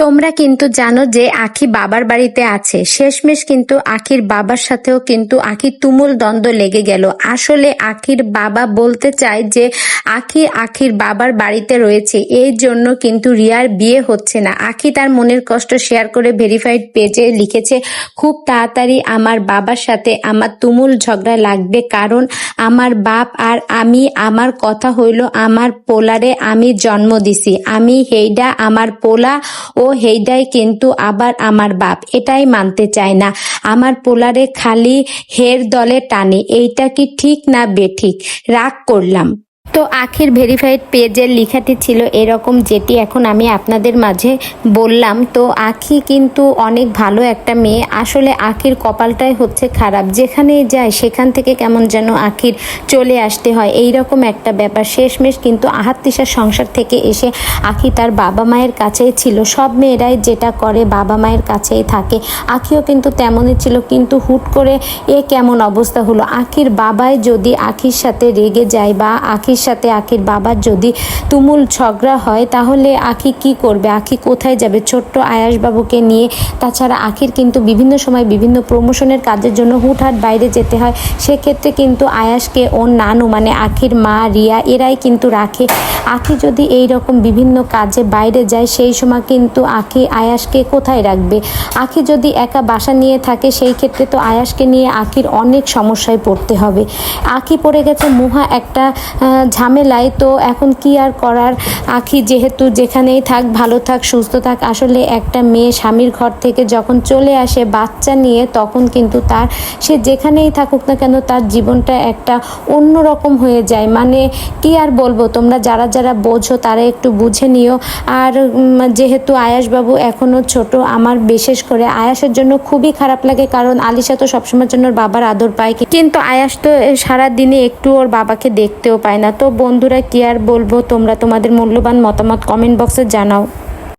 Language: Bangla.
তোমরা কিন্তু জানো যে আখি বাবার বাড়িতে আছে। শেষমেশ কিন্তু আখির বাবার সাথেও কিন্তু আখির তুমুল দ্বন্দ্ব লেগে গেল। আসলে আখির বাবা বলতে চায় যে আখির বাবার বাড়িতে রয়েছে, এই জন্য কিন্তু রিয়ার বিয়ে হচ্ছে না। আখি তার মনের কষ্ট শেয়ার করে ভেরিফাইড পেজে লিখেছে, খুব তাড়াতাড়ি আমার বাবার সাথে আমার তুমুল ঝগড়া লাগবে, কারণ আমার বাপ আর আমি, আমার কথা হইল আমার পোলারে আমি জন্ম দিছি, আমি হেইডা আমার পোলা ও হেইডাই কিন্তু আবার আমার বাপ, এটাই মানতে চায় না। আমার পোলারে খালি হের দলে টানে, এইটা কি ঠিক না বেঠিক? রাগ করলাম। তো আখির ভেরিফাইড পেজের লেখাটি ছিল এরকম, যেটি এখন আমি আপনাদের মাঝে বললাম। তো আখি কিন্তু অনেক ভালো একটা মেয়ে। আসলে আখির কপালটাই হচ্ছে খারাপ, যেখানেই যায় সেখান থেকে কেমন যেন আখির চলে আসতে হয়, এই রকম একটা ব্যাপার। শেষমেশ কিন্তু আহাত তিশার সংসার থেকে এসে আখি তার বাবা মায়ের কাছেই ছিল। সব মেয়েরাই যেটা করে বাবা মায়ের কাছেই থাকে, আখিও কিন্তু তেমনই ছিল। কিন্তু হুট করে কেমন অবস্থা হলো? আখির বাবাই যদি আখির সাথে রেগে যায় বা আখির সাথে আখির বাবার যদি তুমুল ঝগড়া হয়, তাহলে আখি কি করবে? আখি কোথায় যাবে ছোট্ট আয়াস বাবুকে নিয়ে? তাছাড়া আখির কিন্তু বিভিন্ন সময় বিভিন্ন প্রমোশনের কাজের জন্য হুটহাট বাইরে যেতে হয়। সেক্ষেত্রে কিন্তু আয়াসকে ওর নানু মানে আখির মা রিয়া এরাই কিন্তু রাখে। আখি যদি এই রকম বিভিন্ন কাজে বাইরে যায়, সেই সময় কিন্তু আখি আয়াসকে কোথায় রাখবে? আখি যদি একা বাসা নিয়ে থাকে, সেই ক্ষেত্রে তো আয়াসকে নিয়ে আখির অনেক সমস্যায় পড়তে হবে। আখি পড়ে গেছে মহা একটা ঝামেলায়। তো এখন কি আর করার? আখি যেহেতু যেখানেই থাক, ভালো থাক, সুস্থ থাক। আসলে একটা মেয়ে স্বামীর ঘর থেকে যখন চলে আসে বাচ্চা নিয়ে, তখন কিন্তু তার সে যেখানেই থাকুক না কেন তার জীবনটা একটা অন্যরকম হয়ে যায়। মানে কি আর বলবো, তোমরা যারা যারা বোঝো তারা একটু বুঝে নিও। আর যেহেতু আয়াসবাবু এখনও ছোট, আমার বিশেষ করে আয়াসের জন্য খুবই খারাপ লাগে, কারণ আলিশা তো সবসময়ের জন্য ওর বাবার আদর পায়, কিন্তু আয়াস তো সারা দিনে একটু ওর বাবাকে দেখতেও পায় না। তো বন্ধুরা কি আর বলবো, তোমরা তোমাদের মূল্যবান মতামত কমেন্ট বক্সে জানাও।